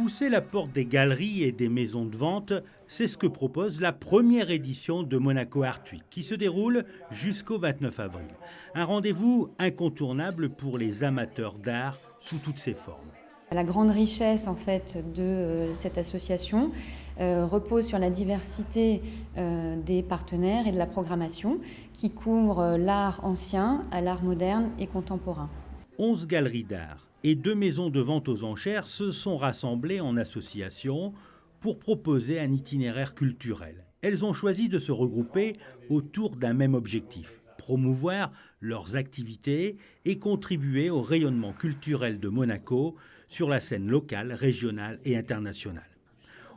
Pousser la porte des galeries et des maisons de vente, c'est ce que propose la première édition de Monaco Art Week, qui se déroule jusqu'au 29 avril. Un rendez-vous incontournable pour les amateurs d'art sous toutes ses formes. La grande richesse en fait de cette association repose sur la diversité des partenaires et de la programmation qui couvre l'art ancien à l'art moderne et contemporain. 11 galeries d'art et 2 maisons de vente aux enchères se sont rassemblées en association pour proposer un itinéraire culturel. Elles ont choisi de se regrouper autour d'un même objectif: promouvoir leurs activités et contribuer au rayonnement culturel de Monaco sur la scène locale, régionale et internationale.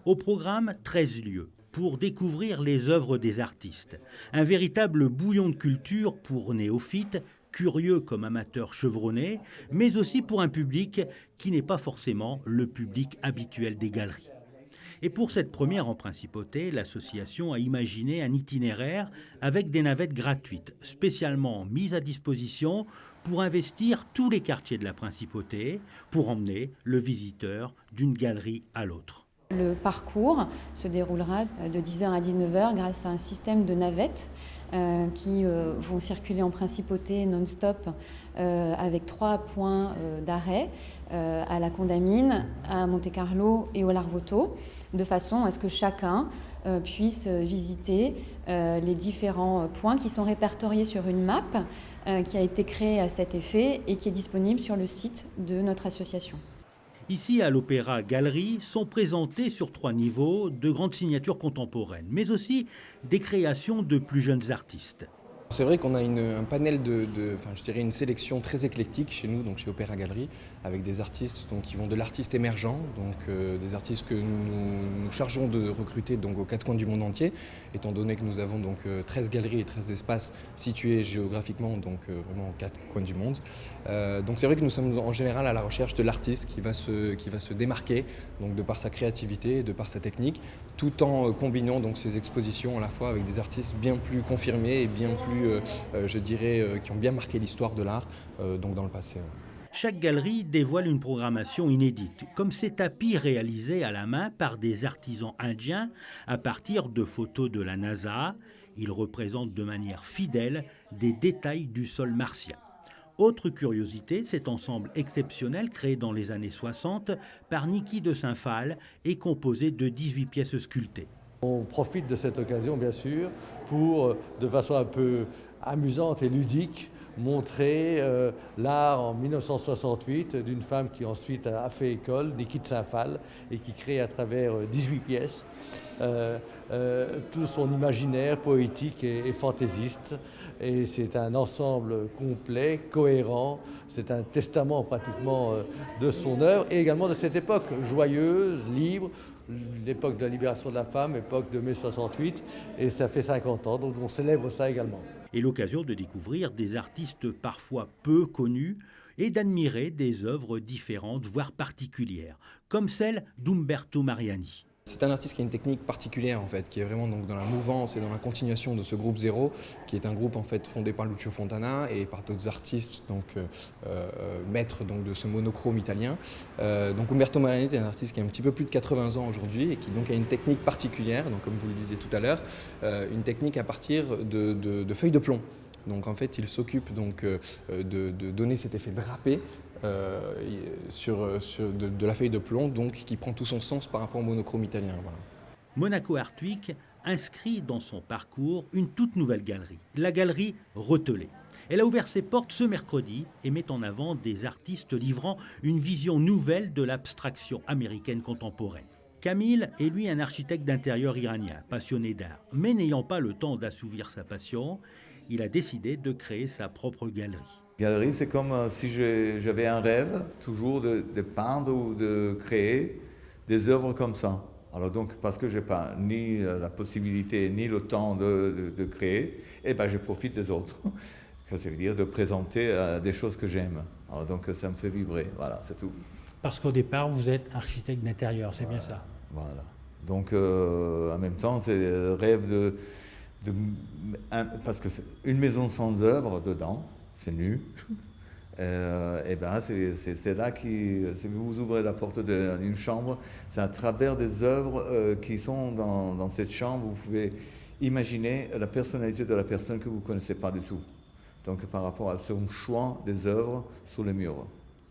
Au programme, 13 lieux pour découvrir les œuvres des artistes. Un véritable bouillon de culture pour néophytes, curieux comme amateurs chevronnés, mais aussi pour un public qui n'est pas forcément le public habituel des galeries. Et pour cette première en principauté, l'association a imaginé un itinéraire avec des navettes gratuites, spécialement mises à disposition pour investir tous les quartiers de la principauté, pour emmener le visiteur d'une galerie à l'autre. Le parcours se déroulera de 10h à 19h grâce à un système de navettes qui vont circuler en principauté non-stop avec 3 points d'arrêt à la Condamine, à Monte-Carlo et au Larvotto, de façon à ce que chacun puisse visiter les différents points qui sont répertoriés sur une map qui a été créée à cet effet et qui est disponible sur le site de notre association. Ici, à l'Opéra Galerie, sont présentées sur 3 niveaux de grandes signatures contemporaines, mais aussi des créations de plus jeunes artistes. C'est vrai qu'on a un panel je dirais une sélection très éclectique chez nous, donc chez Opéra Galerie, avec des artistes qui vont de l'artiste émergent, des artistes que nous chargeons de recruter aux 4 coins du monde entier, étant donné que nous avons 13 galeries et 13 espaces situés géographiquement, vraiment aux 4 coins du monde. Donc c'est vrai que nous sommes en général à la recherche de l'artiste qui va se démarquer, de par sa créativité, de par sa technique, tout en combinant ces expositions à la fois avec des artistes bien plus confirmés et bien plus qui ont bien marqué l'histoire de l'art dans le passé. Chaque galerie dévoile une programmation inédite, comme ces tapis réalisés à la main par des artisans indiens à partir de photos de la NASA. Ils représentent de manière fidèle des détails du sol martien. Autre curiosité, cet ensemble exceptionnel créé dans les années 60 par Niki de Saint-Phal est composé de 18 pièces sculptées. On profite de cette occasion, bien sûr, pour, de façon un peu amusante et ludique, montrer l'art en 1968 d'une femme qui ensuite a fait école, Niki de Saint-Phal, et qui crée à travers 18 pièces tout son imaginaire poétique et fantaisiste. Et c'est un ensemble complet, cohérent, c'est un testament pratiquement de son œuvre et également de cette époque joyeuse, libre, l'époque de la libération de la femme, époque de mai 68, et ça fait 50 ans, donc on célèbre ça également. Et l'occasion de découvrir des artistes parfois peu connus et d'admirer des œuvres différentes, voire particulières, comme celle d'Umberto Mariani. C'est un artiste qui a une technique particulière qui est vraiment dans la mouvance et dans la continuation de ce groupe Zéro, qui est un groupe fondé par Lucio Fontana et par d'autres artistes, maîtres de ce monochrome italien. Umberto Mariani est un artiste qui a un petit peu plus de 80 ans aujourd'hui et qui a une technique particulière, comme vous le disiez tout à l'heure, une technique à partir de feuilles de plomb. Il s'occupe de donner cet effet drapé de la feuille de plomb, qui prend tout son sens par rapport au monochrome italien. Voilà. Monaco Art Week inscrit dans son parcours une toute nouvelle galerie, la galerie Retelé. Elle a ouvert ses portes ce mercredi et met en avant des artistes livrant une vision nouvelle de l'abstraction américaine contemporaine. Camille est lui un architecte d'intérieur iranien, passionné d'art, mais n'ayant pas le temps d'assouvir sa passion, il a décidé de créer sa propre galerie. Galerie, c'est comme si j'avais un rêve, toujours de peindre ou de créer des œuvres comme ça. Alors parce que je n'ai pas ni la possibilité ni le temps de créer, je profite des autres. Ça veut dire de présenter des choses que j'aime. Alors ça me fait vibrer, voilà, c'est tout. Parce qu'au départ, vous êtes architecte d'intérieur, c'est bien ça. Voilà. En même temps, c'est le rêve parce que une maison sans œuvre dedans, c'est nu. C'est là si vous ouvrez la porte d'une chambre, c'est à travers des œuvres qui sont dans cette chambre, vous pouvez imaginer la personnalité de la personne que vous ne connaissez pas du tout. Donc par rapport à son choix des œuvres sur les murs.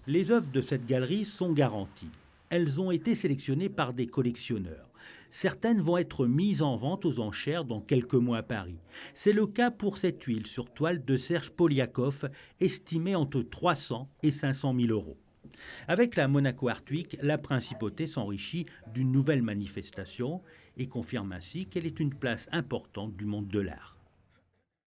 Les œuvres de cette galerie sont garanties. Elles ont été sélectionnées par des collectionneurs. Certaines vont être mises en vente aux enchères dans quelques mois à Paris. C'est le cas pour cette huile sur toile de Serge Poliakoff, estimée entre 300 et 500 000 euros. Avec la Monaco Art Week, la principauté s'enrichit d'une nouvelle manifestation et confirme ainsi qu'elle est une place importante du monde de l'art.